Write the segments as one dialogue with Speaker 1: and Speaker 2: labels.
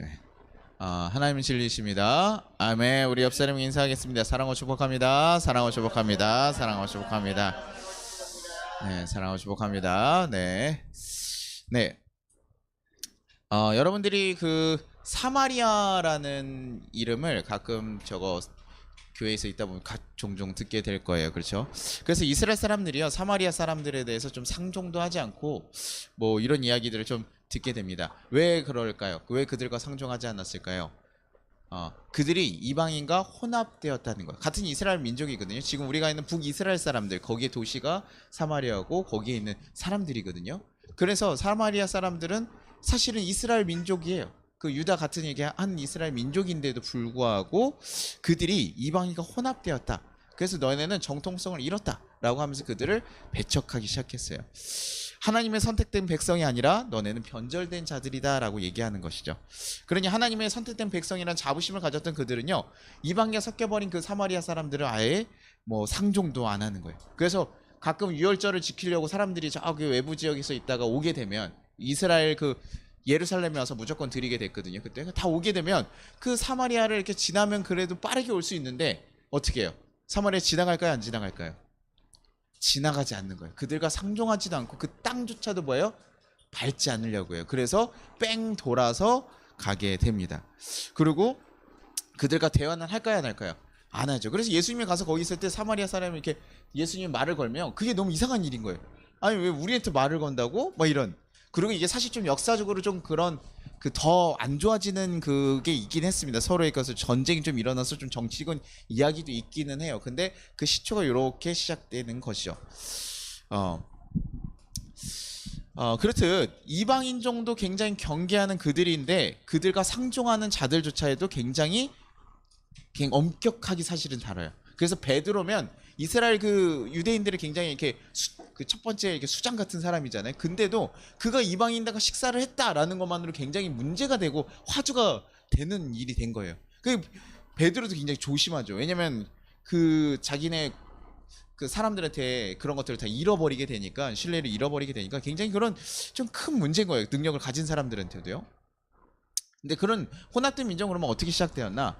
Speaker 1: 네. 하나님은 진리이십니다. 아멘. 우리 옆 사람 인사하겠습니다. 사랑하고 축복합니다. 사랑하고 축복합니다. 사랑하고 축복합니다. 네, 사랑하고 축복합니다. 네, 네. 여러분들이 그 사마리아라는 이름을 가끔 교회에서 있다 보면 종종 듣게 될 거예요. 그렇죠? 그래서 이스라엘 사람들이요, 사마리아 사람들에 대해서 좀 상종도 하지 않고 뭐 이런 이야기들을 좀 듣게 됩니다. 왜 그럴까요? 왜 그들과 상종하지 않았을까요? 그들이 이방인과 혼합되었다는 거예요. 같은 이스라엘 민족이거든요. 지금 우리가 있는 북이스라엘 사람들, 거기에 도시가 사마리아고 거기에 있는 사람들이거든요. 그래서 사마리아 사람들은 사실은 이스라엘 민족이에요. 그 유다 같은 얘기 한 이스라엘 민족인데도 불구하고 그들이 이방인과 혼합되었다. 그래서 너네는 정통성을 잃었다 라고 하면서 그들을 배척하기 시작했어요. 하나님의 선택된 백성이 아니라 너네는 변절된 자들이다 라고 얘기하는 것이죠. 그러니 하나님의 선택된 백성이라는 자부심을 가졌던 그들은요, 이방인과 섞여버린 그 사마리아 사람들을 아예 뭐 상종도 안 하는 거예요. 그래서 가끔 유월절을 지키려고 사람들이 저기 외부 지역에서 있다가 오게 되면 이스라엘 그 예루살렘에 와서 무조건 드리게 됐거든요. 그때 다 오게 되면 그 사마리아를 이렇게 지나면 그래도 빠르게 올 수 있는데 어떻게 해요? 사마리아 지나갈까요? 안 지나갈까요? 지나가지 않는 거예요. 그들과 상종하지도 않고 그 땅조차도 뭐예요? 밟지 않으려고 해요. 그래서 뺑 돌아서 가게 됩니다. 그리고 그들과 대화는 할까요? 안 할까요? 안 하죠. 그래서 예수님이 가서 거기 있을 때 사마리아 사람이 이렇게 예수님 말을 걸면 그게 너무 이상한 일인 거예요. 아니 왜 우리한테 말을 건다고? 뭐 이런. 그리고 이게 사실 좀 역사적으로 좀 그런 그 더 안 좋아지는 그게 있긴 했습니다. 서로의 것을 전쟁이 좀 일어나서 좀 정치건 이야기도 있기는 해요. 근데 그 시초가 이렇게 시작되는 것이죠. 그렇듯 이방인종도 굉장히 경계하는 그들인데 그들과 상종하는 자들조차에도 굉장히 엄격하게 사실은 다뤄요. 그래서 베드로면 이스라엘 그 유대인들이 굉장히 이렇게 그 첫 번째 이렇게 수장 같은 사람이잖아요. 근데도 그가 이방인들과 식사를 했다라는 것만으로 굉장히 문제가 되고 화두가 되는 일이 된 거예요. 그 베드로도 굉장히 조심하죠. 왜냐면 그 자기네 그 사람들한테 그런 것들을 다 잃어버리게 되니까, 신뢰를 잃어버리게 되니까 굉장히 그런 좀 큰 문제인 거예요. 능력을 가진 사람들한테도요. 근데 그런 혼합된 민족은 그러면 어떻게 시작되었나?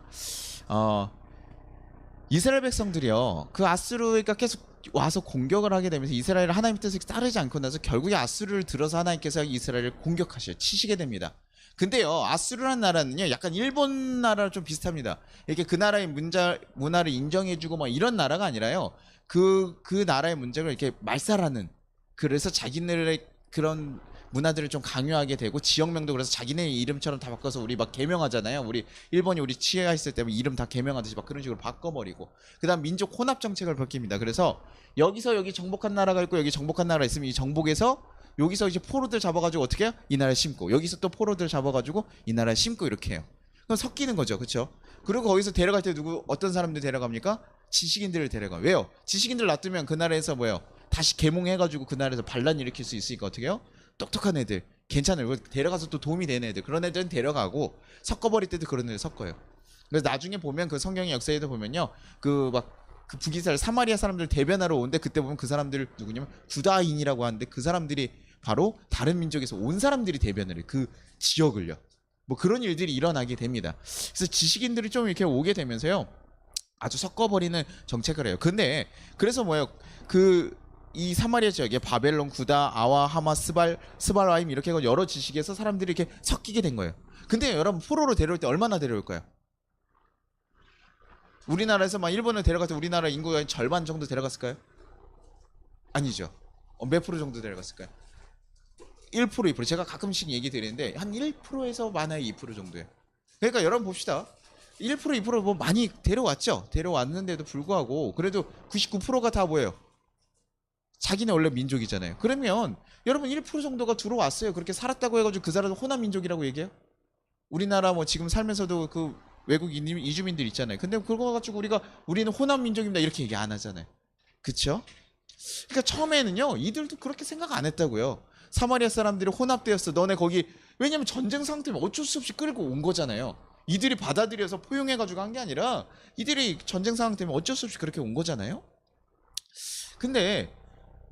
Speaker 1: 이스라엘 백성들이요, 그 아수르가 계속 와서 공격을 하게 되면서 이스라엘을 하나님의 뜻을 따르지 않고 나서 결국에 아수르를 들어서 하나님께서 이스라엘을 공격하셔 치시게 됩니다. 근데요, 아수르라는 나라는요 약간 일본 나라랑 좀 비슷합니다. 이렇게 그 나라의 문화를 인정해주고 뭐 이런 나라가 아니라요, 그 나라의 문제를 이렇게 말살하는, 그래서 자기네의 그런 문화들을 좀 강요하게 되고, 지역명도 그래서 자기네 이름처럼 다 바꿔서 우리 막 개명하잖아요. 우리 일본이 우리 치하했을 때 이름 다 개명하듯이 막 그런 식으로 바꿔버리고, 그다음 민족 혼합 정책을 펼깁니다. 그래서 여기서 여기 정복한 나라가 있고 여기 정복한 나라가 있으면 이 정복에서 여기서 이제 포로들 잡아가지고 어떻게 해요? 이 나라에 심고, 여기서 또 포로들 잡아가지고 이 나라에 심고, 이렇게 해요. 그럼 섞이는 거죠, 그렇죠? 그리고 거기서 데려갈 때 어떤 사람들 데려갑니까? 지식인들을 데려가. 왜요? 지식인들 놔두면 그 나라에서 뭐예요? 다시 계몽해가지고 그 나라에서 반란 일으킬 수 있으니까 어떻게 해요? 똑똑한 애들, 괜찮아요. 데려가서 또 도움이 되는 애들, 그런 애들은 데려가고, 섞어버릴 때도 그런 애들 섞어요. 그래서 나중에 보면 그 성경의 역사에도 보면요, 그 북이스라엘 사마리아 사람들 대변하러 오는데 그때 보면 그 사람들 누구냐면 구다인이라고 하는데, 그 사람들이 바로 다른 민족에서 온 사람들이 대변을 해요. 그 지역을요. 뭐 그런 일들이 일어나게 됩니다. 그래서 지식인들이 좀 이렇게 오게 되면서요, 아주 섞어버리는 정책을 해요. 근데 그래서 뭐예요? 이 사마리아 지역에 바벨론, 구다, 아와, 하마, 스발와임 이렇게 여러 지식에서 사람들이 이렇게 섞이게 된 거예요. 근데 여러분, 포로로 데려올 때 얼마나 데려올까요? 우리나라에서 막 일본을 데려갈 때 우리나라 인구의 절반 정도 데려갔을까요? 아니죠. 몇 프로 정도 데려갔을까요? 1%, 2%. 제가 가끔씩 얘기 드리는데 한 1%에서 많아야 2% 정도예요. 그러니까 여러분 봅시다. 1%, 2%뭐 많이 데려왔죠. 데려왔는데도 불구하고 그래도 99%가 다 뭐예요? 자기네 원래 민족이잖아요. 그러면 여러분 1% 정도가 들어왔어요. 그렇게 살았다고 해가지고 그 사람은 호남 민족이라고 얘기해요? 우리나라 뭐 지금 살면서도 그 외국 이주민들 있잖아요. 근데 그거 가지고 우리는 호남 민족입니다 이렇게 얘기 안 하잖아요. 그쵸? 그러니까 처음에는요, 이들도 그렇게 생각 안 했다고요. 사마리아 사람들이 혼합되었어, 너네 거기, 왜냐면 전쟁 상태면 어쩔 수 없이 끌고 온 거잖아요. 이들이 받아들여서 포용해가지고 한 게 아니라 이들이 전쟁 상황 때문에 어쩔 수 없이 그렇게 온 거잖아요. 근데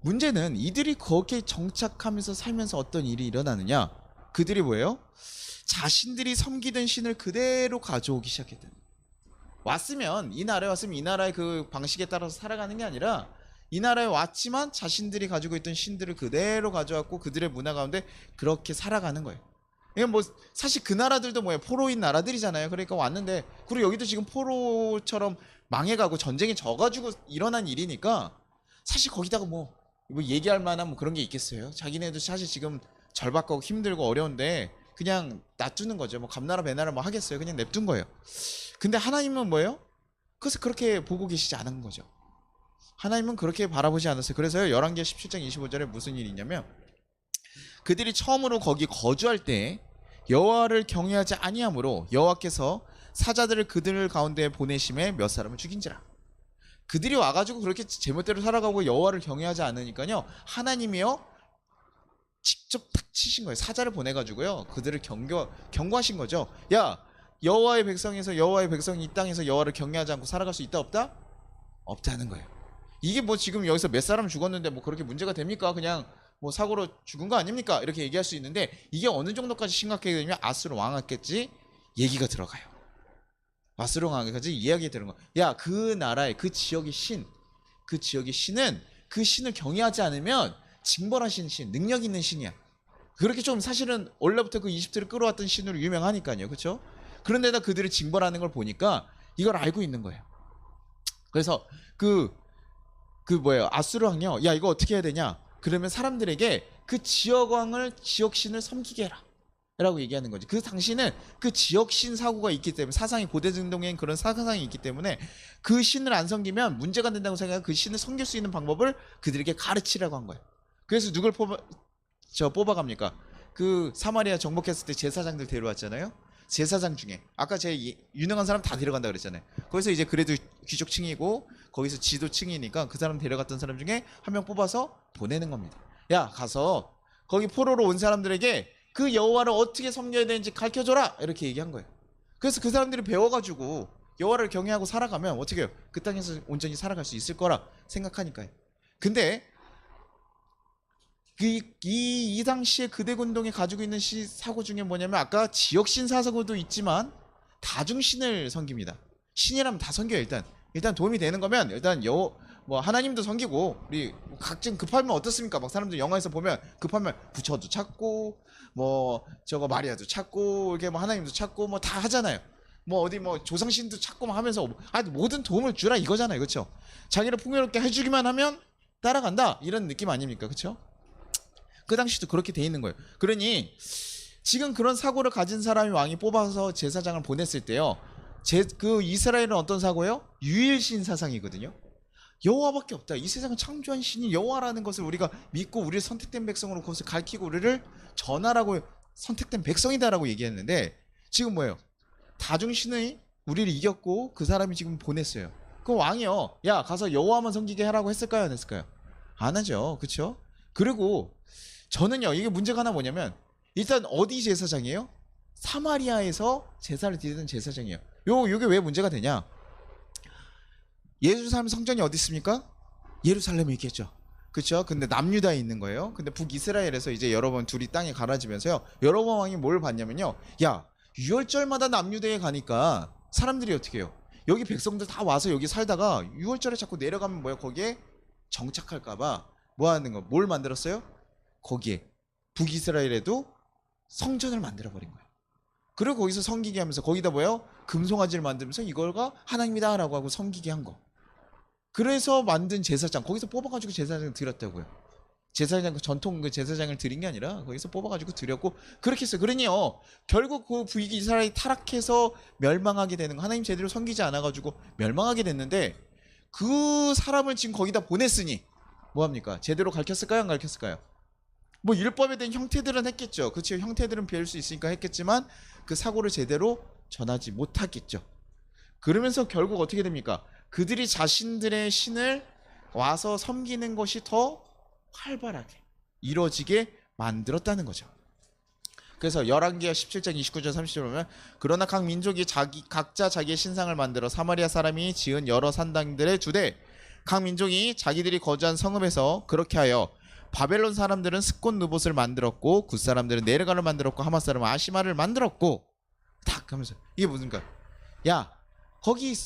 Speaker 1: 문제는 이들이 거기에 정착하면서 살면서 어떤 일이 일어나느냐, 그들이 뭐예요? 자신들이 섬기던 신을 그대로 가져오기 시작했다. 왔으면 이 나라에 왔으면 이 나라의 그 방식에 따라서 살아가는 게 아니라 이 나라에 왔지만 자신들이 가지고 있던 신들을 그대로 가져왔고 그들의 문화 가운데 그렇게 살아가는 거예요. 이건 뭐 사실 그 나라들도 뭐예요? 포로인 나라들이잖아요. 그러니까 왔는데 그리고 여기도 지금 포로처럼 망해가고 전쟁에 져가지고 일어난 일이니까 사실 거기다가 뭐 얘기할 만한 뭐 그런 게 있겠어요? 자기네도 사실 지금 절박하고 힘들고 어려운데 그냥 놔두는 거죠. 뭐 감나라 배나라 뭐 하겠어요? 그냥 냅둔 거예요. 근데 하나님은 뭐예요? 그래서 그렇게 보고 계시지 않은 거죠. 하나님은 그렇게 바라보지 않았어요. 그래서요, 열왕기하 17장 25절에 무슨 일이 있냐면 그들이 처음으로 거기 거주할 때 여호와를 경외하지 아니하므로 여호와께서 사자들을 그들 가운데 보내심에 몇 사람을 죽인지라. 그들이 와가지고 그렇게 제멋대로 살아가고 여호와를 경외하지 않으니까요, 하나님이요 직접 탁 치신 거예요. 사자를 보내가지고요 그들을 경고하신 거죠. 야, 여호와의 백성에서 여호와의 백성이 이 땅에서 여호와를 경외하지 않고 살아갈 수 있다 없다? 없다는 거예요. 이게 뭐 지금 여기서 몇 사람 죽었는데 뭐 그렇게 문제가 됩니까? 그냥 뭐 사고로 죽은 거 아닙니까? 이렇게 얘기할 수 있는데 이게 어느 정도까지 심각하게 되면 아수르 왕하겠지 얘기가 들어가요. 아수르 왕하겠지 이야기 들은 거. 야, 그 나라의 그 지역의 신은 그 신을 경외하지 않으면 징벌하신 신, 능력 있는 신이야. 그렇게 좀 사실은 원래부터 그 이집트를 끌어왔던 신으로 유명하니까요, 그렇죠? 그런데다 그들을 징벌하는 걸 보니까 이걸 알고 있는 거예요. 그래서 아수르 왕이요, 야, 이거 어떻게 해야 되냐? 그러면 사람들에게 그 지역왕을 지역신을 섬기게 해라 라고 얘기하는 거지. 그 당시는 그 지역신 사고가 있기 때문에, 사상이 고대중동엔 그런 사상이 있기 때문에 그 신을 안 섬기면 문제가 된다고 생각하고 그 신을 섬길 수 있는 방법을 그들에게 가르치라고 한 거예요. 그래서 누굴 뽑아갑니까? 그 사마리아 정복했을 때 제사장들 데려왔잖아요. 제사장 중에 아까 제 유능한 사람 다 데려간다 그랬잖아요. 거기서 이제 그래도 귀족층이고 거기서 지도층이니까 그 사람 데려갔던 사람 중에 한 명 뽑아서 보내는 겁니다. 야, 가서 거기 포로로 온 사람들에게 그 여호와를 어떻게 섬겨야 되는지 가르쳐줘라 이렇게 얘기한 거예요. 그래서 그 사람들이 배워가지고 여호와를 경외하고 살아가면 어떻게 해요? 그 땅에서 온전히 살아갈 수 있을 거라 생각하니까요. 근데 이 당시에 그대군동이 가지고 있는 사고 중에 뭐냐면 아까 지역신 사고도 있지만 다중신을 섬깁니다. 신이라면 다 섬겨요. 일단 도움이 되는 거면 일단 뭐 하나님도 섬기고 우리 각종 급하면 어떻습니까? 막 사람들 영화에서 보면 급하면 부처도 찾고 뭐 저거 마리아도 찾고 이렇게 뭐 하나님도 찾고 뭐 다 하잖아요. 뭐 어디 뭐 조상신도 찾고 막 하면서 모든 도움을 주라 이거잖아요. 그렇죠? 자기를 풍요롭게 해주기만 하면 따라간다 이런 느낌 아닙니까? 그렇죠? 그 당시도 그렇게 돼 있는 거예요. 그러니 지금 그런 사고를 가진 사람이 왕이 뽑아서 제사장을 보냈을 때요, 그 이스라엘은 어떤 사고예요? 유일신 사상이거든요. 여호와밖에 없다. 이 세상을 창조한 신이 여호와라는 것을 우리가 믿고 우리를 선택된 백성으로 그것을 가르치고 우리를 전하라고 선택된 백성이다라고 얘기했는데 지금 뭐예요? 다중신이 우리를 이겼고 그 사람이 지금 보냈어요. 그 왕이요, 야, 가서 여호와만 섬기게 하라고 했을까요? 안 했을까요? 안 하죠. 그렇죠? 그리고 저는요, 이게 문제가 하나 뭐냐면 일단 어디 제사장이에요? 사마리아에서 제사를 드리는 제사장이에요. 요게 왜 문제가 되냐? 예루살렘 성전이 어디 있습니까? 예루살렘에 있겠죠. 그렇죠? 근데 남유다에 있는 거예요. 근데 북이스라엘에서 이제 여러 번 둘이 땅이 갈라지면서요, 여러 번 왕이 뭘 봤냐면요, 야, 유월절마다 남유다에 가니까 사람들이 어떻게 해요? 여기 백성들 다 와서 여기 살다가 유월절에 자꾸 내려가면 뭐야? 거기에 정착할까봐 뭐 하는 거? 뭘 만들었어요? 거기에 북이스라엘에도 성전을 만들어버린 거예요. 그리고 거기서 섬기게 하면서 거기다 뭐예요? 금송아지를 만들면서 이걸가 하나님이다 라고 하고 섬기게 한 거. 그래서 만든 제사장, 거기서 뽑아가지고 제사장을 드렸다고요. 제사장, 전통 그 제사장을 드린 게 아니라 거기서 뽑아가지고 드렸고 그렇게 했어요. 그러니요, 결국 그 북이스라엘이 타락해서 멸망하게 되는 거, 하나님 제대로 섬기지 않아가지고 멸망하게 됐는데 그 사람을 지금 거기다 보냈으니 뭐합니까? 제대로 가르쳤을까요? 안 가르쳤을까요? 뭐 율법에 대한 형태들은 했겠죠. 그렇죠. 형태들은 배울 수 있으니까 했겠지만 그 사고를 제대로 전하지 못하겠죠. 그러면서 결국 어떻게 됩니까? 그들이 자신들의 신을 와서 섬기는 것이 더 활발하게 이루어지게 만들었다는 거죠. 그래서 열왕기하 17장 29절 30절 보면 그러나 각 민족이 각자 자기의 신상을 만들어 사마리아 사람이 지은 여러 산당들에 주되 각 민족이 자기들이 거주한 성읍에서 그렇게 하여 바벨론 사람들은 스콘 느봇을 만들었고 굿 사람들은 네르갈을 만들었고 하맛 사람은 아시마를 만들었고 딱 하면서 이게 무슨가? 야 거기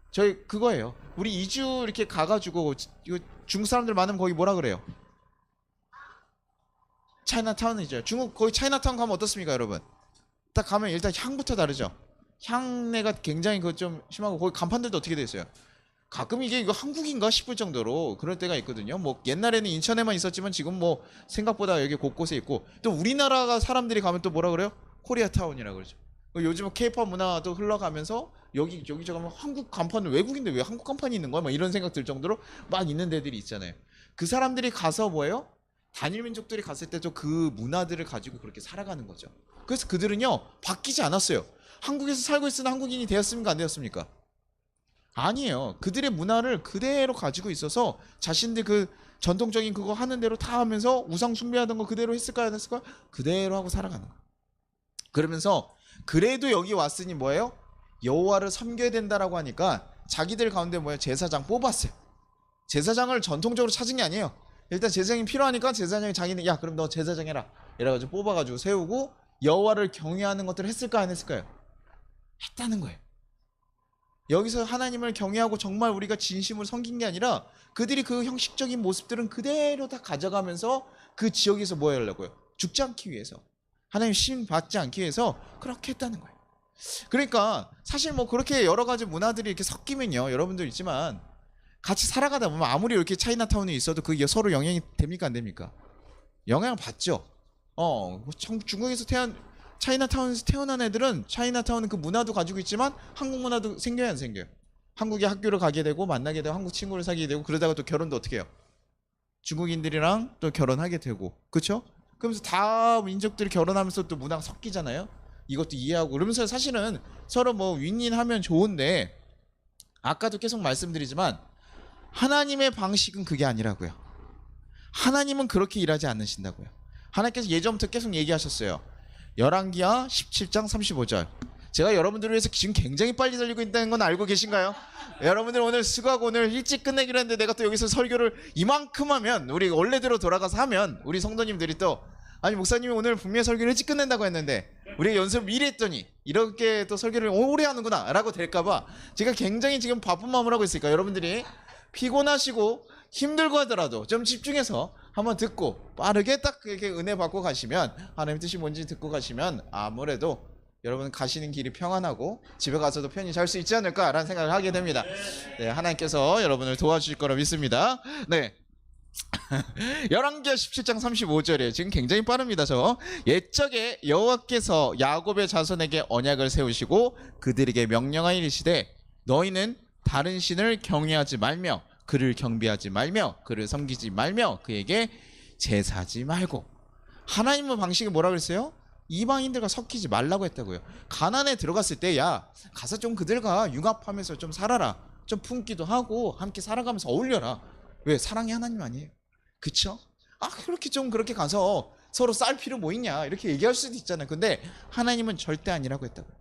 Speaker 1: 저희 그거예요. 우리 이주 이렇게 가가지고 이거 중국 사람들 많으면 거기 뭐라 그래요? 차이나타운이죠. 중국 거기 차이나타운 가면 어떻습니까, 여러분? 딱 가면 일단 향부터 다르죠. 향내가 굉장히 그 좀 심하고 거기 간판들도 어떻게 돼 있어요? 가끔 이게 이거 한국인가 싶을 정도로 그럴 때가 있거든요. 뭐 옛날에는 인천에만 있었지만 지금 뭐 생각보다 여기 곳곳에 있고 또 우리나라가 사람들이 가면 또 뭐라 그래요? 코리아타운이라고 그러죠. 요즘은 케이팝 문화도 흘러가면서 여기저기 가면 한국 간판은 외국인데 왜 한국 간판이 있는 거야? 막 이런 생각 들 정도로 막 있는 데들이 있잖아요. 그 사람들이 가서 뭐예요? 단일 민족들이 갔을 때도 그 문화들을 가지고 그렇게 살아가는 거죠. 그래서 그들은요 바뀌지 않았어요. 한국에서 살고 있으나 한국인이 되었습니까? 안 되었습니까? 아니에요. 그들의 문화를 그대로 가지고 있어서 자신들 그 전통적인 그거 하는 대로 다 하면서 우상 숭배하던 거 그대로 했을까요? 안 했을까요? 그대로 하고 살아가는 거예요. 그러면서 그래도 여기 왔으니 뭐예요? 여호와를 섬겨야 된다라고 하니까 자기들 가운데 뭐예요? 제사장 뽑았어요. 제사장을 전통적으로 찾은 게 아니에요. 일단 제사장이 필요하니까 제사장이 자기는 야 그럼 너 제사장 해라 이래가지고 뽑아가지고 세우고 여호와를 경외하는 것들을 했을까 안 했을까요? 했다는 거예요. 여기서 하나님을 경외하고 정말 우리가 진심으로 섬긴 게 아니라 그들이 그 형식적인 모습들은 그대로 다 가져가면서 그 지역에서 뭐 하려고요? 죽지 않기 위해서 하나님 신 받지 않기 위해서 그렇게 했다는 거예요. 그러니까 사실 뭐 그렇게 여러 가지 문화들이 이렇게 섞이면요 여러분들 있지만 같이 살아가다 보면 아무리 이렇게 차이나타운에 있어도 그게 서로 영향이 됩니까 안 됩니까? 영향을 받죠. 중국에서 차이나타운에서 태어난 애들은 차이나타운은 그 문화도 가지고 있지만 한국 문화도 생겨야 안 생겨요? 한국에 학교를 가게 되고 만나게 되고 한국 친구를 사귀게 되고 그러다가 또 결혼도 어떻게 해요? 중국인들이랑 또 결혼하게 되고 그렇죠? 그러면서 다 민족들이 결혼하면서 또 문화가 섞이잖아요. 이것도 이해하고 그러면서 사실은 서로 뭐 윈윈하면 좋은데 아까도 계속 말씀드리지만 하나님의 방식은 그게 아니라고요. 하나님은 그렇게 일하지 않으신다고요. 하나님께서 예전부터 계속 얘기하셨어요. 열왕기하 17장 35절. 제가 여러분들을 위해서 지금 굉장히 빨리 달리고 있다는 건 알고 계신가요? 여러분들 오늘 수고하고 오늘 일찍 끝내기로 했는데 내가 또 여기서 설교를 이만큼 하면 우리 원래대로 돌아가서 하면 우리 성도님들이 또 아니 목사님이 오늘 분명히 설교를 일찍 끝낸다고 했는데 우리가 연습을 미리 했더니 이렇게 또 설교를 오래 하는구나 라고 될까봐 제가 굉장히 지금 바쁜 마음을 하고 있으니까 여러분들이 피곤하시고 힘들고 하더라도 좀 집중해서 한번 듣고 빠르게 딱 이렇게 은혜 받고 가시면 하나님 뜻이 뭔지 듣고 가시면 아무래도 여러분 가시는 길이 평안하고 집에 가서도 편히 잘 수 있지 않을까라는 생각을 하게 됩니다. 네, 하나님께서 여러분을 도와주실 거라 믿습니다. 네. 열왕기하 17장 35절에 지금 굉장히 빠릅니다. 저 옛적에 여호와께서 야곱의 자손에게 언약을 세우시고 그들에게 명령하여 이르시되 너희는 다른 신을 경외하지 말며 그를 경배하지 말며 그를 섬기지 말며 그에게 제사하지 말고 하나님의 방식이 뭐라 그랬어요? 이방인들과 섞이지 말라고 했다고요. 가나안에 들어갔을 때 야 가서 좀 그들과 융합하면서 좀 살아라. 좀 품기도 하고 함께 살아가면서 어울려라. 왜? 사랑이 하나님 아니에요? 그쵸? 아 그렇게 좀 그렇게 가서 서로 쌀 필요 뭐 있냐 이렇게 얘기할 수도 있잖아요. 근데 하나님은 절대 아니라고 했다고요.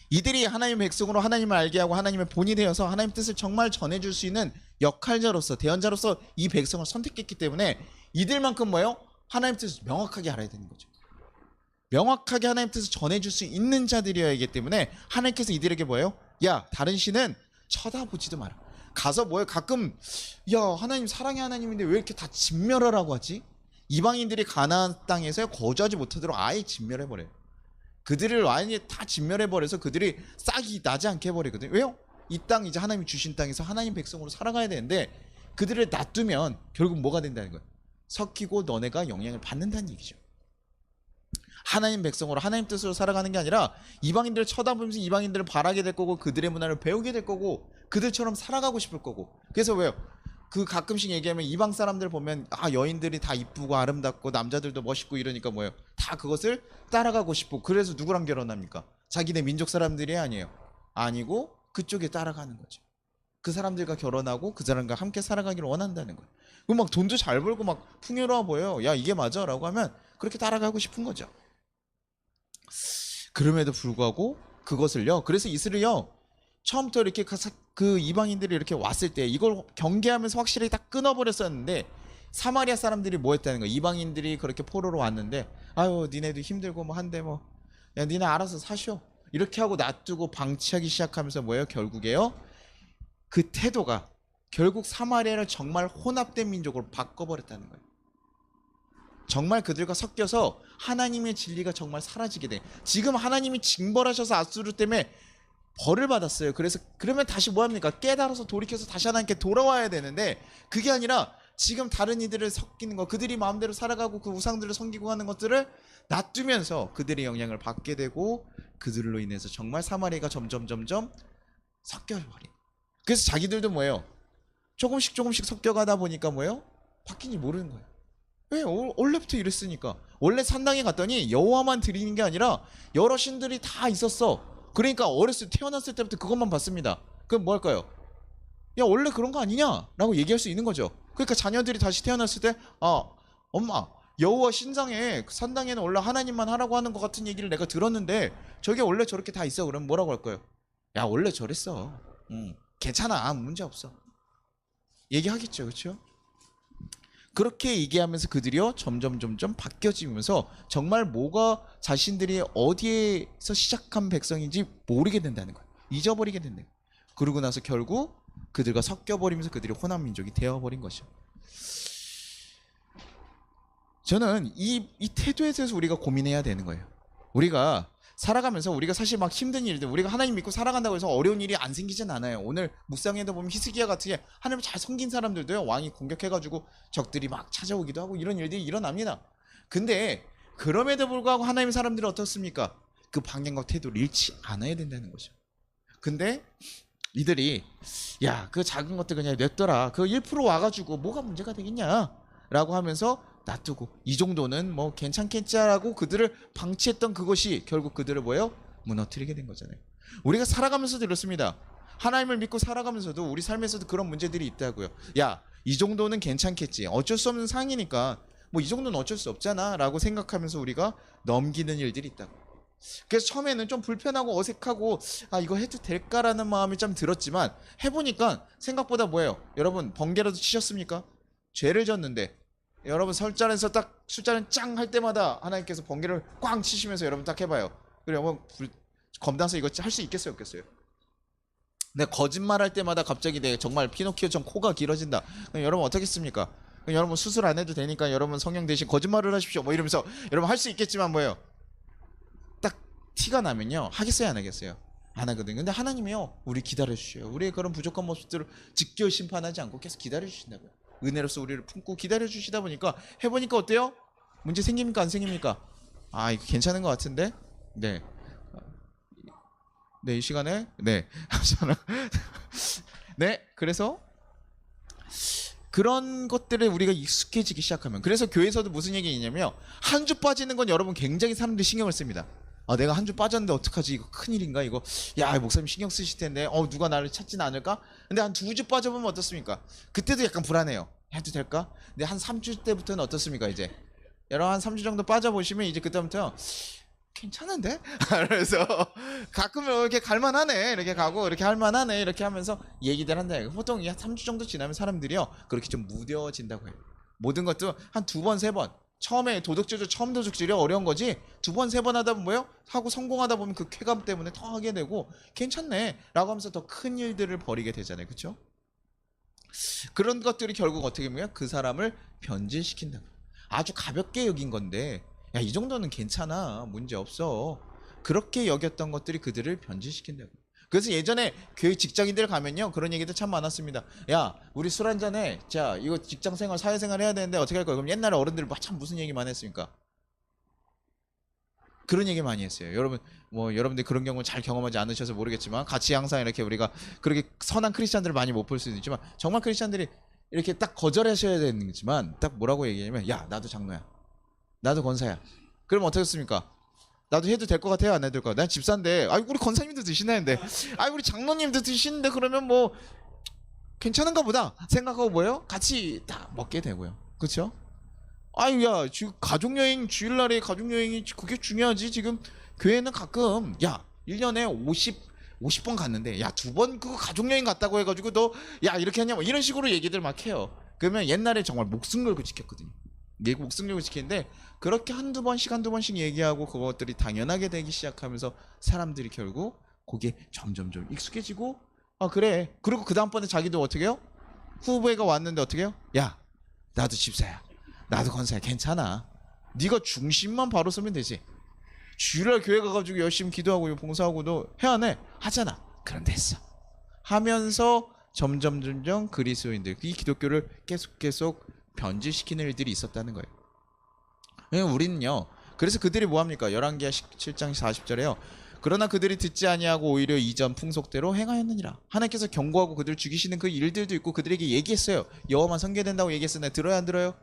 Speaker 1: 이들이 하나님의 백성으로 하나님을 알게 하고 하나님의 본이 되어서 하나님 뜻을 정말 전해줄 수 있는 역할자로서 대언자로서 이 백성을 선택했기 때문에 이들만큼 뭐예요? 하나님 뜻을 명확하게 알아야 되는 거죠. 명확하게 하나님 뜻을 전해줄 수 있는 자들이어야 하기 때문에 하나님께서 이들에게 뭐예요? 야 다른 신은 쳐다보지도 마라. 가서 뭐예요? 가끔 야 하나님 사랑의 하나님인데 왜 이렇게 다 진멸하라고 하지? 이방인들이 가나안 땅에서 거주하지 못하도록 아예 진멸해버려요. 그들을 완전히 다 진멸해버려서 그들이 싹이 나지 않게 해버리거든요. 왜요? 이 땅 이제 하나님이 주신 땅에서 하나님 백성으로 살아가야 되는데 그들을 놔두면 결국 뭐가 된다는 거예요? 섞이고 너네가 영향을 받는다는 얘기죠. 하나님 백성으로 하나님 뜻으로 살아가는 게 아니라 이방인들을 쳐다보면서 이방인들을 바라게 될 거고 그들의 문화를 배우게 될 거고 그들처럼 살아가고 싶을 거고 그래서 왜요? 그 가끔씩 얘기하면 이방 사람들 보면 아 여인들이 다 이쁘고 아름답고 남자들도 멋있고 이러니까 뭐예요? 다 그것을 따라가고 싶고 그래서 누구랑 결혼합니까? 자기네 민족 사람들이 아니에요. 아니고 그쪽에 따라가는 거죠. 그 사람들과 결혼하고 그 사람과 함께 살아가기를 원한다는 거예요. 그럼 막 돈도 잘 벌고 막 풍요로워 보여요. 야 이게 맞아? 라고 하면 그렇게 따라가고 싶은 거죠. 그럼에도 불구하고 그것을요. 그래서 이스라엘요. 처음부터 이렇게 그 이방인들이 이렇게 왔을 때 이걸 경계하면서 확실히 딱 끊어버렸었는데 사마리아 사람들이 뭐 했다는 거야? 이방인들이 그렇게 포로로 왔는데 아유 니네도 힘들고 뭐 한데 뭐 야 니네 알아서 사셔 이렇게 하고 놔두고 방치하기 시작하면서 뭐예요? 결국에요 그 태도가 결국 사마리아를 정말 혼합된 민족으로 바꿔버렸다는 거예요. 정말 그들과 섞여서 하나님의 진리가 정말 사라지게 돼. 지금 하나님이 징벌하셔서 아수르 때문에 벌을 받았어요. 그래서 그러면 다시 뭐 합니까? 깨달아서 돌이켜서 다시 하나님께 돌아와야 되는데 그게 아니라 지금 다른 이들을 섞이는 거, 그들이 마음대로 살아가고 그 우상들을 섬기고 하는 것들을 놔두면서 그들의 영향을 받게 되고 그들로 인해서 정말 사마리아가 점점 섞여버린. 그래서 자기들도 뭐예요? 조금씩 섞여가다 보니까 뭐예요? 바뀐지 모르는 거예요. 왜? 원래부터 이랬으니까. 원래 산당에 갔더니 여호와만 드리는 게 아니라 여러 신들이 다 있었어. 그러니까 어렸을 때 태어났을 때부터 그것만 봤습니다. 그럼 뭐 할까요? 야 원래 그런 거 아니냐? 라고 얘기할 수 있는 거죠. 그러니까 자녀들이 다시 태어났을 때 엄마 여호와 신상에 산당에는 원래 하나님만 하라고 하는 것 같은 얘기를 내가 들었는데 저게 원래 저렇게 다 있어. 그럼 뭐라고 할까요? 야 원래 저랬어. 괜찮아. 아무 문제 없어. 얘기하겠죠. 그렇죠? 그렇게 얘기하면서 그들이요 점점 바뀌어지면서 정말 뭐가 자신들이 어디에서 시작한 백성인지 모르게 된다는 거예요. 잊어버리게 된다는 거예요. 그러고 나서 결국 그들과 섞여버리면서 그들이 혼합민족이 되어버린 것이죠. 저는 이 태도에 대해서 우리가 고민해야 되는 거예요. 우리가 살아가면서 우리가 사실 막 힘든 일들, 우리가 하나님 믿고 살아간다고 해서 어려운 일이 안 생기진 않아요. 오늘 묵상에도 보면 히스기야 같은 하나님 잘 섬긴 사람들도요 왕이 공격해가지고 적들이 막 찾아오기도 하고 이런 일들이 일어납니다. 근데 그럼에도 불구하고 하나님의 사람들은 어떻습니까? 그 방향과 태도를 잃지 않아야 된다는 거죠. 근데 이들이 야 그 작은 것들 그냥 냈더라, 그 1% 와가지고 뭐가 문제가 되겠냐 라고 하면서 놔두고 이 정도는 뭐 괜찮겠지라고 그들을 방치했던 그것이 결국 그들을 뭐예요? 무너뜨리게 된 거잖아요. 우리가 살아가면서도 이렇습니다. 하나님을 믿고 살아가면서도 우리 삶에서도 그런 문제들이 있다고요. 야 이 정도는 괜찮겠지, 어쩔 수 없는 상황이니까 뭐 이 정도는 어쩔 수 없잖아 라고 생각하면서 우리가 넘기는 일들이 있다고. 그래서 처음에는 좀 불편하고 어색하고 아 이거 해도 될까라는 마음이 좀 들었지만 해보니까 생각보다 뭐예요? 여러분 번개라도 치셨습니까? 죄를 졌는데 여러분 설자에서 딱 숫자는 짱 할 때마다 하나님께서 번개를 꽝 치시면서 여러분 딱 해봐요. 그래 여러분 검단서 이거 할 수 있겠어요 없겠어요? 근데 거짓말 할 때마다 갑자기 내가 정말 피노키오처럼 코가 길어진다. 그럼 여러분 어떻겠습니까? 그럼 여러분 수술 안 해도 되니까 여러분 성령 대신 거짓말을 하십시오 뭐 이러면서 여러분 할 수 있겠지만 뭐예요? 딱 티가 나면요 하겠어요 안 하겠어요? 안 하거든요. 근데 하나님이요 우리 기다려주셔요. 우리의 그런 부족한 모습들을 직결 심판하지 않고 계속 기다려주신다고요. 은혜로서 우리를 품고 기다려주시다 보니까 해보니까 어때요? 문제 생깁니까 안 생깁니까? 아 이거 괜찮은 것 같은데? 네. 네 이 시간에 네. 네 그래서 그런 것들에 우리가 익숙해지기 시작하면, 그래서 교회에서도 무슨 얘기냐면요 한 주 빠지는 건 여러분 굉장히 사람들이 신경을 씁니다. 아 내가 한 주 빠졌는데 어떡하지, 이거 큰일인가 이거, 야 목사님 신경 쓰실 텐데 누가 나를 찾진 않을까. 근데 한 2주 빠져보면 어떻습니까? 그때도 약간 불안해요. 해도 될까? 근데 한 3주 때부터는 어떻습니까? 이제 여러분 한 3주 정도 빠져보시면 이제 그때부터 괜찮은데? 그래서 가끔은 이렇게 갈만하네 이렇게 가고 이렇게 할만하네 이렇게 하면서 얘기들 한다. 보통 3주 정도 지나면 사람들이요 그렇게 좀 무뎌진다고 해요. 모든 것도 한 2번 3번, 처음에 도덕질도 처음 도덕질이 어려운 거지 2번 3번 하다 보면 뭐요? 하고 성공하다 보면 그 쾌감 때문에 더 하게 되고 괜찮네 라고 하면서 더 큰 일들을 벌이게 되잖아요. 그렇죠? 그런 것들이 결국 어떻게 보면 그 사람을 변질시킨다고. 아주 가볍게 여긴 건데 야 이 정도는 괜찮아 문제 없어 그렇게 여겼던 것들이 그들을 변질시킨다고. 그래서 예전에 교회 직장인들 가면요 그런 얘기도 참 많았습니다. 야 우리 술 한잔해, 자 이거 직장생활 사회생활 해야 되는데 어떻게 할 거야? 그럼 옛날에 어른들 참 무슨 얘기 많이 했습니까? 그런 얘기 많이 했어요. 여러분 뭐 여러분들 그런 경우는 잘 경험하지 않으셔서 모르겠지만 같이 항상 이렇게 우리가 그렇게 선한 크리스찬들을 많이 못 볼 수도 있지만 정말 크리스찬들이 이렇게 딱 거절하셔야 되는지만 딱 뭐라고 얘기하냐면 야 나도 장로야, 나도 권사야. 그럼 어떻겠습니까? 나도 해도 될 것 같아요 안 해도 될 것 같아요? 난 집사인데 아이 우리 권사님도 드시나는데 아이 우리 장로님도 드시는데 그러면 뭐 괜찮은가 보다 생각하고 뭐예요? 같이 다 먹게 되고요. 그렇죠? 아유 야 지금 가족여행 주일날에 가족여행이 그게 중요하지. 지금 교회는 가끔 야 1년에 50번 갔는데 야 2번 그거 가족여행 갔다고 해가지고 너 야 이렇게 하냐 뭐 이런 식으로 얘기들 막 해요. 그러면 옛날에 정말 목숨 걸고 지켰거든요. 이게 목숨 걸고 지키는데 그렇게 한두 번씩 얘기하고 그것들이 당연하게 되기 시작하면서 사람들이 결국 거기에 점점점 익숙해지고 아 그래. 그리고 그 다음번에 자기도 어떻게 해요? 후배가 왔는데 어떻게 해요? 야 나도 집사야. 나도 권사야. 괜찮아. 네가 중심만 바로 서면 되지. 주일날 교회 가가지고 열심히 기도하고 봉사하고도 해야 안 해? 하잖아. 그럼 됐어. 하면서 점점 그리스도인들 이 기독교를 계속 변질시키는 일들이 있었다는 거예요. 왜냐면 우리는요. 그래서 그들이 뭐합니까? 열왕기하 17장 40절에요. 그러나 그들이 듣지 아니하고 오히려 이전 풍속대로 행하였느니라. 하나님께서 경고하고 그들을 죽이시는 그 일들도 있고 그들에게 얘기했어요. 여호와만 섬겨된다고 얘기했으나 들어야 안 들어요?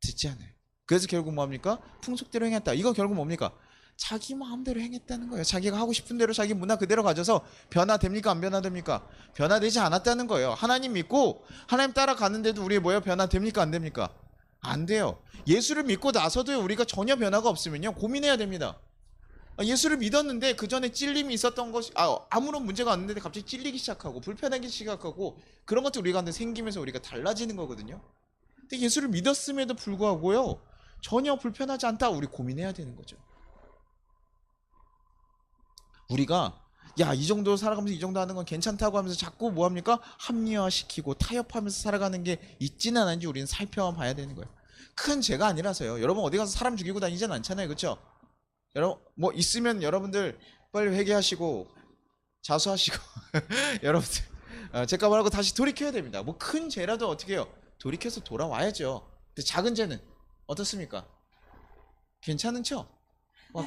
Speaker 1: 듣지 않아요. 그래서 결국 뭐합니까? 풍속대로 행했다. 이거 결국 뭡니까? 자기 마음대로 행했다는 거예요. 자기가 하고 싶은 대로 자기 문화 그대로 가져서 변화됩니까? 안 변화됩니까? 변화되지 않았다는 거예요. 하나님 믿고 하나님 따라가는데도 우리 뭐예요? 변화됩니까? 안 됩니까? 안 돼요. 예수를 믿고 나서도 우리가 전혀 변화가 없으면요. 고민해야 됩니다. 예수를 믿었는데 그 전에 찔림이 있었던 것이 아무런 문제가 없는데 갑자기 찔리기 시작하고 불편하기 시작하고 그런 것들 우리가 생기면서 우리가 달라지는 거거든요. 근데 예수를 믿었음에도 불구하고요. 전혀 불편하지 않다. 우리 고민해야 되는 거죠. 우리가 야 이 정도 살아가면서 이 정도 하는 건 괜찮다고 하면서 자꾸 뭐합니까? 합리화시키고 타협하면서 살아가는 게 있지는 않은지 우리는 살펴봐야 되는 거예요. 큰 죄가 아니라서요. 여러분 어디 가서 사람 죽이고 다니진 않잖아요. 그렇죠? 여러분 뭐 있으면 여러분들 빨리 회개하시고 자수하시고 여러분들 제가 말하고 다시 돌이켜야 됩니다. 뭐 큰 죄라도 어떻게 해요? 돌이켜서 돌아와야죠. 근데 작은 죄는 어떻습니까? 괜찮은 척.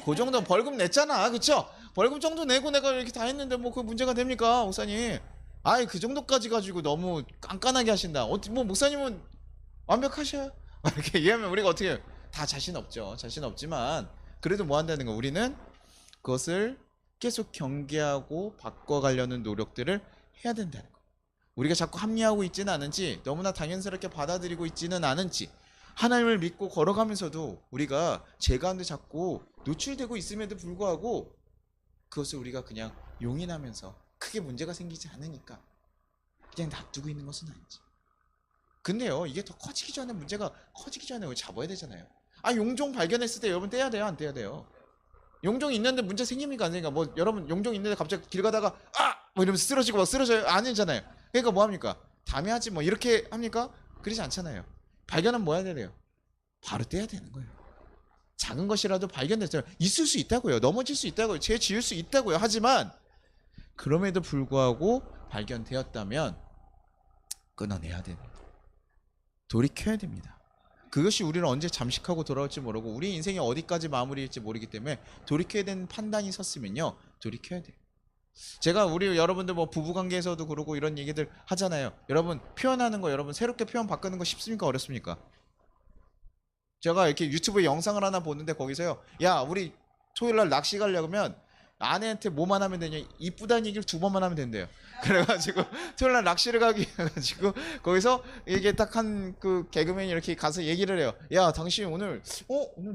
Speaker 1: 그 정도 벌금 냈잖아, 그쵸? 벌금 정도 내고 내가 이렇게 다 했는데 뭐 그 문제가 됩니까, 목사님? 아이 그 정도까지 가지고 너무 깐깐하게 하신다. 뭐 목사님은 완벽하셔요? 이렇게 얘기하면 우리가 어떻게 해요? 다 자신 없죠. 자신 없지만 그래도 뭐 한다는 거? 우리는 그것을 계속 경계하고 바꿔가려는 노력들을 해야 된다는 거. 우리가 자꾸 합리화하고 있지는 않은지 너무나 당연스럽게 받아들이고 있지는 않은지 하나님을 믿고 걸어가면서도 우리가 죄 가운데 자꾸 노출되고 있음에도 불구하고 그것을 우리가 그냥 용인하면서 크게 문제가 생기지 않으니까 그냥 놔두고 있는 것은 아니지. 근데요 이게 더 커지기 전에 문제가 커지기 전에 잡아야 되잖아요. 용종 발견했을 때 여러분 떼야 돼요? 안 떼야 돼요? 용종이 있는데 문제 생깁니까? 안 생깁니까? 뭐 여러분 용종 있는데 갑자기 길 가다가 뭐 이러면서 쓰러지고 막 쓰러져요? 아니잖아요. 그러니까 뭐 합니까? 담해하지 뭐 이렇게 합니까? 그러지 않잖아요. 발견하면 뭐 해야 돼요? 바로 떼야 되는 거예요. 작은 것이라도 발견됐어요. 있을 수 있다고요. 넘어질 수 있다고요. 죄 지을 수 있다고요. 하지만 그럼에도 불구하고 발견되었다면 끊어내야 됩니다. 돌이켜야 됩니다. 그것이 우리를 언제 잠식하고 돌아올지 모르고 우리 인생이 어디까지 마무리일지 모르기 때문에 돌이켜야 되는 판단이 섰으면요. 돌이켜야 돼요. 제가 우리 여러분들 뭐 부부관계에서도 그러고 이런 얘기들 하잖아요. 여러분 표현하는 거 여러분 새롭게 표현 바꾸는 거 쉽습니까? 어렵습니까? 제가 이렇게 유튜브에 영상을 하나 보는데 거기서요. 야 우리 토요일날 낚시 가려면 아내한테 뭐만 하면 되냐? 이쁘다는 얘기를 2번만 하면 된대요. 그래가지고 토요일날 낚시를 가기 해가지고 거기서 이게 딱 한 그 개그맨이 이렇게 가서 얘기를 해요. 야 당신 오늘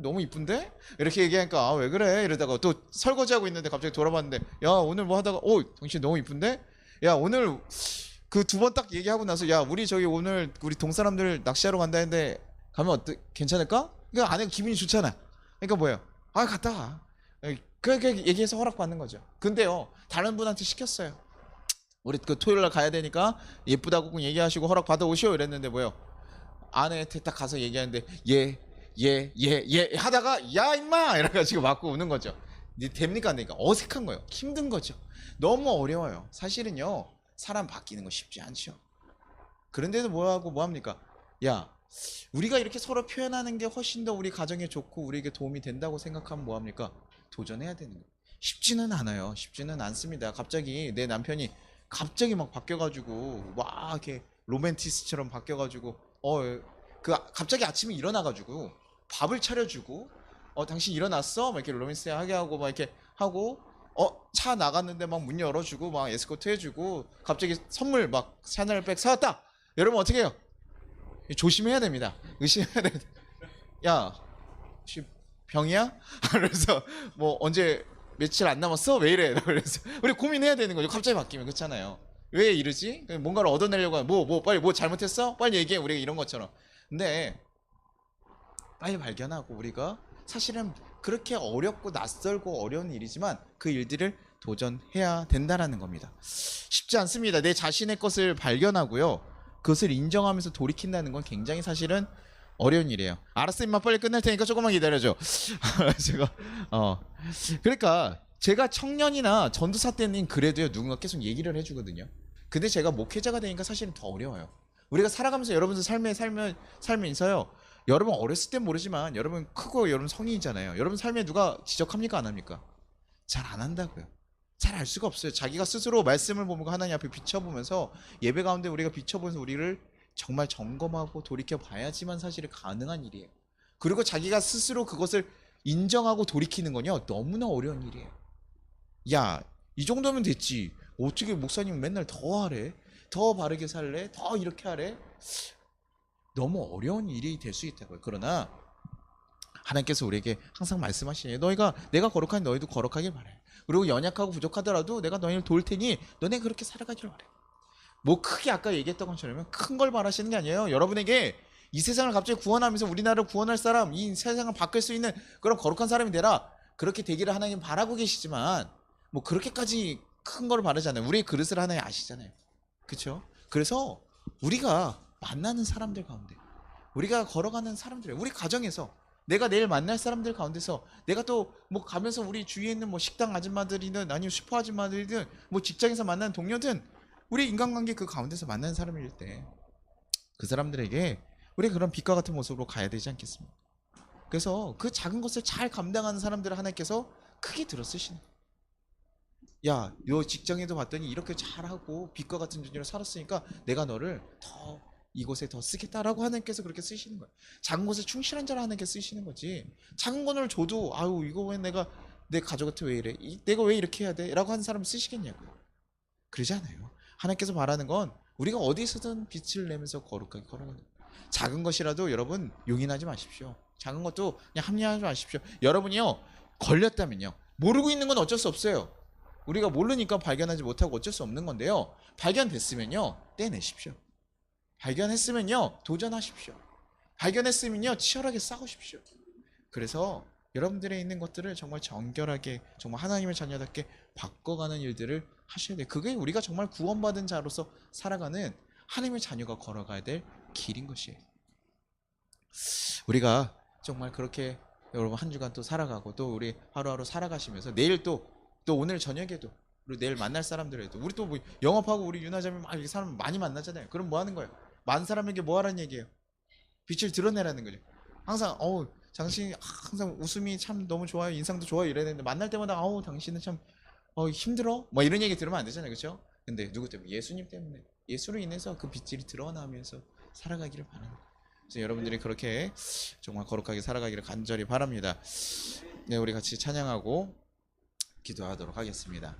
Speaker 1: 너무 이쁜데? 이렇게 얘기하니까 왜 그래? 이러다가 또 설거지하고 있는데 갑자기 돌아봤는데 야 오늘 뭐 하다가 당신 너무 이쁜데? 야 오늘 그 2번 딱 얘기하고 나서 야 우리 저기 오늘 우리 동사람들 낚시하러 간다는데 가면 괜찮을까? 그러니까 아내가 기분이 좋잖아. 그러니까 뭐예요? 갔다 와. 그렇게 얘기해서 허락받는 거죠. 근데요 다른 분한테 시켰어요. 우리 그 토요일날 가야 되니까 예쁘다고 꼭 얘기하시고 허락 받아 오시오 이랬는데 뭐예요? 아내한테 딱 가서 얘기하는데 예 하다가 야 임마 이래가지고 맞고 우는 거죠. 됩니까 안 됩니까? 어색한 거예요. 힘든 거죠. 너무 어려워요. 사실은요 사람 바뀌는 거 쉽지 않죠. 그런데도 뭐합니까? 야 우리가 이렇게 서로 표현하는 게 훨씬 더 우리 가정에 좋고 우리에게 도움이 된다고 생각하면 뭐합니까? 도전해야 되는 거예요. 쉽지는 않아요. 쉽지는 않습니다. 갑자기 내 남편이 갑자기 막 바뀌어가지고 막 이렇게 로맨티스트처럼 바뀌어가지고 갑자기 아침에 일어나가지고 밥을 차려주고 당신 일어났어? 막 이렇게 로맨스하게 하고 막 이렇게 하고 차 나갔는데 막 문 열어주고 막 에스코트 해주고 갑자기 선물 막 샤넬백 사왔다. 여러분 어떻게 해요? 조심해야 됩니다. 의심해야 됩니다. 야 혹시 병이야? 그래서 뭐 언제 며칠 안 남았어? 왜 이래? 그래서 우리 고민해야 되는 거죠. 갑자기 바뀌면 그렇잖아요. 왜 이러지? 뭔가를 얻어내려고 하면 빨리 뭐 잘못했어? 빨리 얘기해. 우리가 이런 것처럼. 근데 빨리 발견하고 우리가 사실은 그렇게 어렵고 낯설고 어려운 일이지만 그 일들을 도전해야 된다라는 겁니다. 쉽지 않습니다. 내 자신의 것을 발견하고요. 그것을 인정하면서 돌이킨다는 건 굉장히 사실은 어려운 일이에요. 알았어, 임마 빨리 끝낼 테니까 조금만 기다려줘. 제가 그러니까 제가 청년이나 전도사 때는 그래도요 누군가 계속 얘기를 해주거든요. 근데 제가 목회자가 되니까 사실은 더 어려워요. 우리가 살아가면서 여러분들 삶에서요. 여러분 어렸을 땐 모르지만 여러분 크고 여러분 성인이잖아요. 여러분 삶에 누가 지적합니까 안 합니까? 잘 안 한다고요. 잘 알 수가 없어요. 자기가 스스로 말씀을 보고 하나님 앞에 비춰보면서 예배 가운데 우리가 비춰보면서 우리를 정말 점검하고 돌이켜 봐야지만 사실은 가능한 일이에요. 그리고 자기가 스스로 그것을 인정하고 돌이키는 건요 너무나 어려운 일이에요. 야, 이 정도면 됐지. 어떻게 목사님 맨날 더 하래? 더 바르게 살래? 더 이렇게 하래? 너무 어려운 일이 될 수 있다고요. 그러나 하나님께서 우리에게 항상 말씀하시네요. 내가 거룩한 너희도 거룩하길 바래. 그리고 연약하고 부족하더라도 내가 너희를 도울 테니 너네 그렇게 살아가길 바래. 뭐 크게 아까 얘기했던 것처럼 큰 걸 바라시는 게 아니에요. 여러분에게 이 세상을 갑자기 구원하면서 우리나라를 구원할 사람, 이 세상을 바꿀 수 있는 그런 거룩한 사람이 되라. 그렇게 되기를 하나님 바라고 계시지만 뭐 그렇게까지 큰 걸 바라잖아요. 우리의 그릇을 하나님 아시잖아요. 그렇죠? 그래서 우리가 만나는 사람들 가운데, 우리가 걸어가는 사람들, 우리 가정에서 내가 내일 만날 사람들 가운데서 내가 또 뭐 가면서 우리 주위에 있는 뭐 식당 아줌마들이든 아니면 슈퍼 아줌마들이든 뭐 직장에서 만나는 동료든 우리 인간관계 그 가운데서 만나는 사람일 때 그 사람들에게 우리 그런 빛과 같은 모습으로 가야 되지 않겠습니까? 그래서 그 작은 것을 잘 감당하는 사람들을 하나님께서 크게 들어쓰시는 거예요. 야, 너 직장에도 봤더니 이렇게 잘하고 빛과 같은 존재로 살았으니까 내가 너를 더 이곳에 더 쓰겠다라고 하나님께서 그렇게 쓰시는 거예요. 작은 것에 충실한 자를 하나님께 쓰시는 거지. 작은 거를 줘도 아유 이거 왜 내가 내 가족한테 왜 이래? 내가 왜 이렇게 해야 돼? 라고 하는 사람 쓰시겠냐고요. 그러지 않아요. 하나님께서 바라는 건 우리가 어디서든 빛을 내면서 거룩하게 걸어가는 거예요. 작은 것이라도 여러분 용인하지 마십시오. 작은 것도 그냥 합리화하지 마십시오. 여러분이요 걸렸다면요 모르고 있는 건 어쩔 수 없어요. 우리가 모르니까 발견하지 못하고 어쩔 수 없는 건데요. 발견됐으면요 떼내십시오. 발견했으면요 도전하십시오. 발견했으면요 치열하게 싸우십시오. 그래서 여러분들의 있는 것들을 정말 정결하게 정말 하나님의 자녀답게 바꿔가는 일들을 하셔야 돼요. 그게 우리가 정말 구원받은 자로서 살아가는 하나님의 자녀가 걸어가야 될 길인 것이에요. 우리가 정말 그렇게 여러분 한 주간 또 살아가고 또 우리 하루하루 살아가시면서 내일 또 오늘 저녁에도 그리고 내일 만날 사람들에도 우리 또 뭐 영업하고 우리 유나자매 막 이렇게 사람 많이 만나잖아요. 그럼 뭐 하는 거예요? 많은 사람에게 뭐 하라는 얘기예요? 빛을 드러내라는 거죠. 항상 당신이 항상 웃음이 참 너무 좋아요, 인상도 좋아요 이래야 되는데 만날 때마다 당신은 참 힘들어? 뭐 이런 얘기 들으면 안 되잖아요, 그렇죠? 근데 누구 때문에? 예수님 때문에. 예수로 인해서 그 빛이 드러나면서 살아가기를 바라는 거예요. 그래서 여러분들이 그렇게 정말 거룩하게 살아가기를 간절히 바랍니다. 네, 우리 같이 찬양하고 기도하도록 하겠습니다.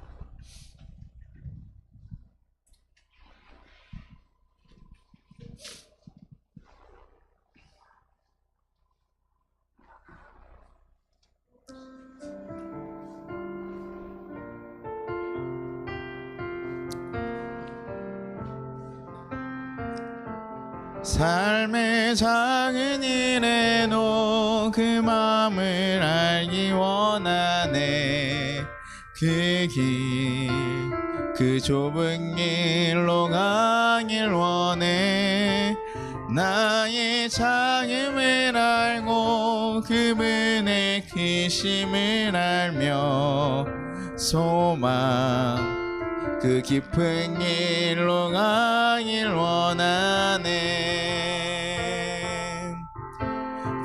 Speaker 1: 삶의 작은 일에도 그 마음을 알기 원하네. 그 좁은 길로 가길 원해. 나의 작음을 알고 그분의 크심을 알며 소망 그 깊은 길로 가길 원하네.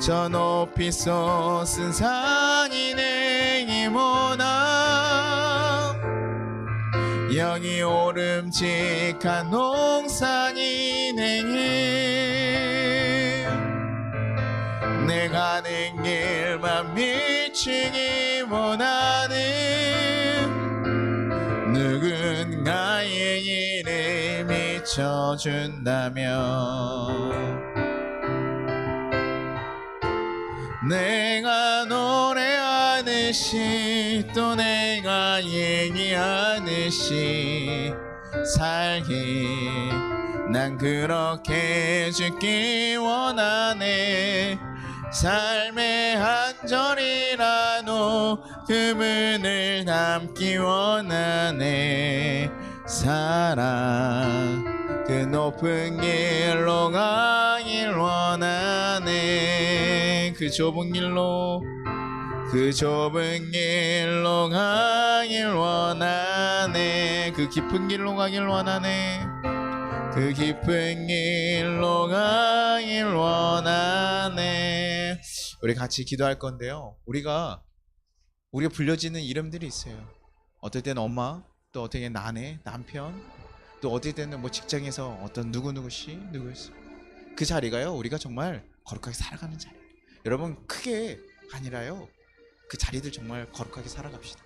Speaker 1: 저 높이 솟은 산이 내게 모나 여기 오름직한 농산이 내게 내 가는 길만 비추기 원하는 누군가의 일을 비춰준다면 내가 노래하듯이 또 내가 얘기하듯이 살기 난 그렇게 죽기 원하네. 삶의 한 절이라도 그분을 닮기 원하네. 사랑 그 높은 길로 가길 원하네. 그 좁은 길로 가길 원하네. 그 깊은 길로 가길 원하네. 그 깊은 길로 가길 원하네. 우리 같이 기도할 건데요. 우리가 불려지는 이름들이 있어요. 어떨 때는 엄마, 또 어떨 때는 아내, 남편, 또 어떨 때는 뭐 직장에서 어떤 누구씨. 그 자리가요, 우리가 정말 거룩하게 살아가는 자리. 여러분, 크게 아니라요, 그 자리들 정말 거룩하게 살아갑시다.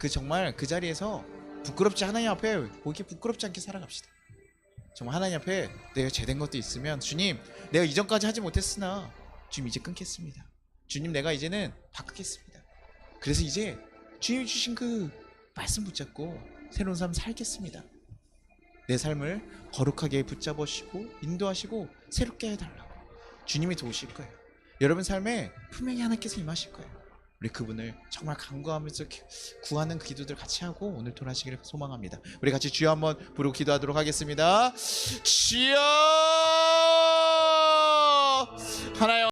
Speaker 1: 정말 그 자리에서 부끄럽지, 하나님 앞에 보기 부끄럽지 않게 살아갑시다. 정말 하나님 앞에 내가 죄된 것도 있으면, 주님, 내가 이전까지 하지 못했으나 주님 이제 끊겠습니다. 주님, 내가 이제는 바꾸겠습니다. 그래서 이제 주님이 주신 그 말씀 붙잡고 새로운 삶 살겠습니다. 내 삶을 거룩하게 붙잡으시고 인도하시고 새롭게 해달라고 주님이 도우실 거예요. 여러분 삶에 분명히 하나님께서 임하실 거예요. 우리 그분을 정말 간구하면서 구하는 그 기도들 같이 하고 오늘 돌아가시기를 소망합니다. 우리 같이 주여 한번 부르고 기도하도록 하겠습니다. 주여, 하나여